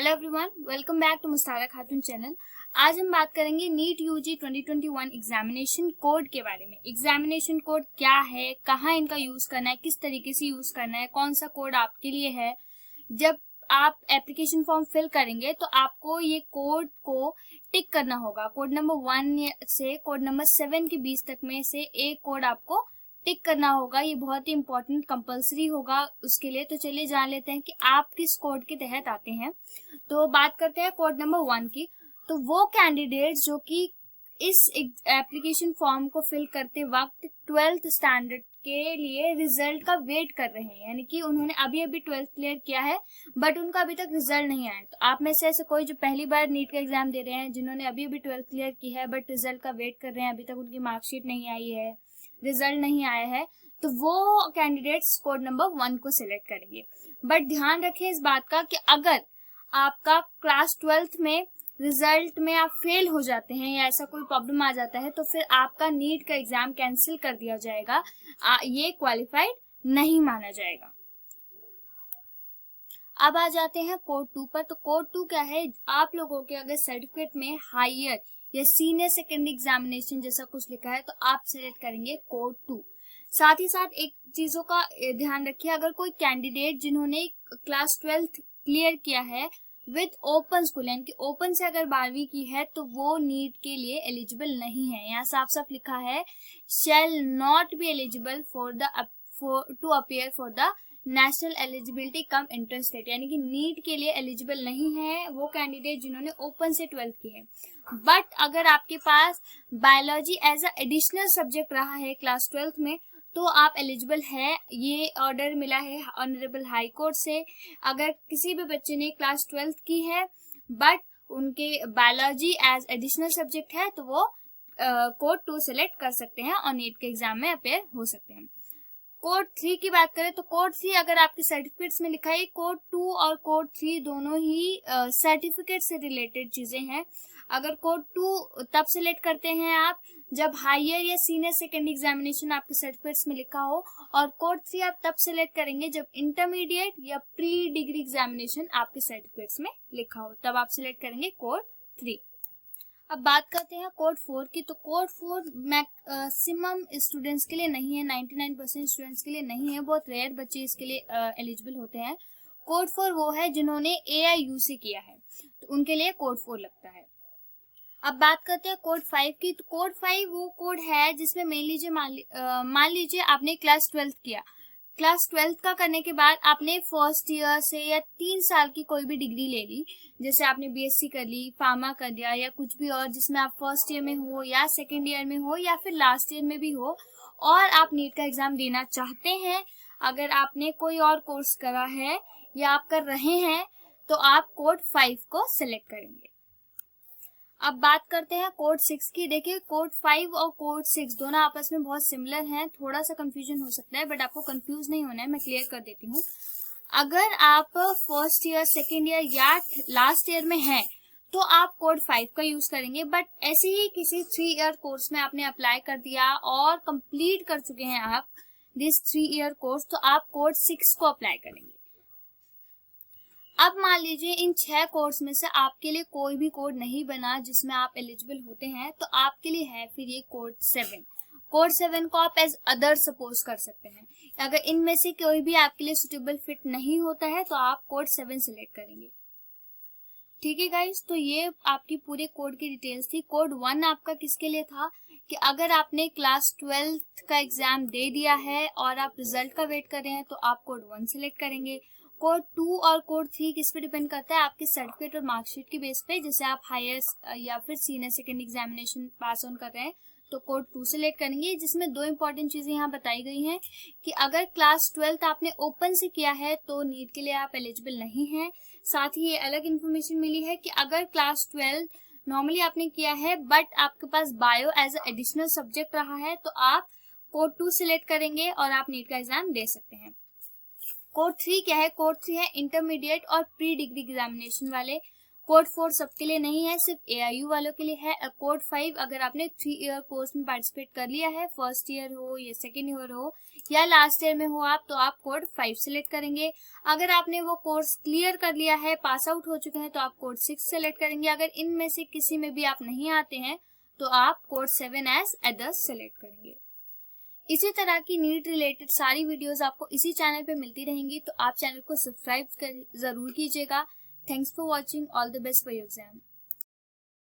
Hello everyone, welcome back to Mustara Khatun channel. आज हम बात करेंगे नीट यूजी 2021 एग्जामिनेशन कोड के बारे में। एग्जामिनेशन कोड क्या है, कहाँ इनका यूज करना है, किस तरीके से यूज करना है, कौन सा कोड आपके लिए है। जब आप एप्लीकेशन फॉर्म फिल करेंगे तो आपको ये कोड को टिक करना होगा। कोड नंबर 1 से कोड नंबर 7 के बीच तक में से एक कोड आपको टिक करना होगा। ये बहुत ही इंपॉर्टेंट कंपलसरी होगा उसके लिए। तो चलिए जान लेते हैं कि आप किस कोड के तहत आते हैं। तो बात करते हैं कोड नंबर 1 की। तो वो कैंडिडेट्स जो कि इस एप्लीकेशन फॉर्म को फिल करते वक्त 12th स्टैंडर्ड के लिए रिजल्ट का वेट कर रहे हैं, यानी कि उन्होंने अभी 12th क्लियर किया है बट उनका अभी तक रिजल्ट नहीं आया। तो आप में से ऐसे कोई जो पहली बार नीट का एग्जाम दे रहे हैं, जिन्होंने अभी 12th क्लियर की है बट रिजल्ट का वेट कर रहे हैं, अभी तक उनकी मार्कशीट नहीं आई है, रिजल्ट नहीं आया है, तो वो कैंडिडेट्स कोड नंबर 1 को सिलेक्ट करेंगे। बट ध्यान रखें इस बात का कि अगर आपका क्लास 12th में रिजल्ट में आप फेल हो जाते हैं या ऐसा कोई प्रॉब्लम आ जाता है तो फिर आपका नीट का एग्जाम कैंसिल कर दिया जाएगा, ये क्वालिफाइड नहीं माना जाएगा। अब आ जाते हैं कोड 2 पर। तो कोड 2 क्या है, आप लोगों के अगर सर्टिफिकेट में हायर या सीनियर सेकेंडरी एग्जामिनेशन जैसा कुछ लिखा है तो आप सिलेक्ट करेंगे कोड 2। साथ ही साथ एक चीजों का ध्यान रखिए, अगर कोई कैंडिडेट जिन्होंने क्लास 12th क्लियर किया है विद ओपन स्कूल, यानी कि ओपन से अगर 12वीं की है, तो वो नीट के लिए एलिजिबल नहीं है। यहाँ साफ साफ लिखा है shall not be eligible to appear for the national eligibility cum entrance test, यानी कि नीट के लिए एलिजिबल नहीं है वो कैंडिडेट जिन्होंने ओपन से 12th की है। बट अगर आपके पास biology as a additional subject रहा है क्लास 12th में तो आप एलिजिबल है। ये ऑर्डर मिला है ऑनरेबल हाई कोर्ट से। अगर किसी भी बच्चे ने क्लास 12th की है बट उनके बायोलॉजी एज एडिशनल सब्जेक्ट है तो वो कोड 2 सिलेक्ट कर सकते हैं और नीट के एग्जाम में अपेयर हो सकते हैं। कोड 3 की बात करें तो कोड 3 अगर आपके सर्टिफिकेट्स में लिखा है, कोड 2 और कोड 3 दोनों ही सर्टिफिकेट से रिलेटेड चीजें हैं। अगर कोड 2 तब सिलेक्ट करते हैं आप जब हायर या सीनियर सेकेंडरी एग्जामिनेशन आपके सर्टिफिकेट्स में लिखा हो, और कोड 3 आप तब सिलेक्ट करेंगे जब इंटरमीडिएट या प्री डिग्री एग्जामिनेशन आपके सर्टिफिकेट्स में लिखा हो, तब आप सिलेक्ट करेंगे कोड 3। अब बात करते हैं कोड 4 की। तो कोड 4 मैक्सिमम स्टूडेंट्स के लिए नहीं है, 99% स्टूडेंट्स के लिए नहीं है, बहुत रेयर बच्चे इसके लिए एलिजिबल होते हैं। कोड 4 वो है जिन्होंने AIU से किया है, तो उनके लिए कोड 4 लगता है। अब बात करते हैं कोड 5 की। तो कोड 5 वो कोड है जिसमें मान लीजिए आपने क्लास 12th किया, क्लास 12th का करने के बाद आपने फर्स्ट ईयर से या 3 साल की कोई भी डिग्री ले ली, जैसे आपने BSc कर ली, फार्मा कर लिया या कुछ भी और, जिसमें आप फर्स्ट ईयर में हो या सेकेंड ईयर में हो या फिर लास्ट ईयर में भी हो, और आप नीट का एग्जाम देना चाहते हैं। अगर आपने कोई और कोर्स करा है या आप कर रहे हैं तो आप कोड 5 को सिलेक्ट करेंगे। अब बात करते हैं कोड 6 की। देखिए कोड 5 और कोड 6 दोनों आपस में बहुत सिमिलर हैं, थोड़ा सा कंफ्यूजन हो सकता है बट आपको कंफ्यूज नहीं होना है, मैं क्लियर कर देती हूँ। अगर आप फर्स्ट ईयर, सेकेंड ईयर या लास्ट ईयर में हैं तो आप कोड 5 का यूज करेंगे। बट ऐसे ही किसी 3 ईयर कोर्स में आपने अप्लाई कर दिया और कंप्लीट कर चुके हैं आप दिस 3 ईयर कोर्स, तो आप कोड 6 को अप्लाई करेंगे। अब मान लीजिए इन 6 कोर्स में से आपके लिए कोई भी कोड नहीं बना जिसमें आप एलिजिबल होते हैं, तो आपके लिए है फिर ये कोड 7। कोड 7 को आप एज अदर सपोज कर सकते हैं। अगर इनमें से कोई भी आपके लिए सुटेबल फिट नहीं होता है तो आप कोड 7 सिलेक्ट करेंगे। ठीक है गाइस, तो ये आपकी पूरे कोड की डिटेल्स थी। कोड 1 आपका किसके लिए था कि अगर आपने क्लास 12th का एग्जाम दे दिया है और आप रिजल्ट का वेट कर रहे हैं तो आप कोड 1 सिलेक्ट करेंगे। कोड 2 और कोड 3 किस पे डिपेंड करता है, आपके सर्टिफिकेट और मार्कशीट के बेस पे। जैसे आप हायर या फिर senior secondary examination pass on कर रहे हैं तो कोड 2 सिलेक्ट करेंगे, जिसमें 2 इंपॉर्टेंट चीजें यहाँ बताई गई हैं कि अगर क्लास 12th आपने ओपन से किया है तो नीट के लिए आप एलिजिबल नहीं है। साथ ही ये अलग इन्फॉर्मेशन मिली है कि अगर क्लास 12 नॉर्मली आपने किया है बट आपके पास bio as a additional subject रहा है तो आप कोड 2 सिलेक्ट करेंगे और आप नीट का एग्जाम दे सकते हैं। कोड 3 क्या है, कोड 3 है इंटरमीडिएट और प्री डिग्री एग्जामिनेशन वाले। कोड 4 सबके लिए नहीं है, सिर्फ AIU वालों के लिए है। कोड 5 अगर आपने 3 ईयर कोर्स में पार्टिसिपेट कर लिया है, फर्स्ट ईयर हो या सेकेंड ईयर हो या लास्ट ईयर में हो आप तो आप कोड 5 सेलेक्ट करेंगे। अगर आपने वो कोर्स क्लियर कर लिया है, पास आउट हो चुके हैं, तो आप कोड 6 सेलेक्ट करेंगे। अगर इनमें से किसी में भी आप नहीं आते हैं तो आप कोड 7 एज अदर्स सेलेक्ट करेंगे। इसी तरह की नीट रिलेटेड सारी वीडियोस आपको इसी चैनल पे मिलती रहेंगी, तो आप चैनल को सब्सक्राइब जरूर कीजिएगा। Thanks for watching. All the best for your exam.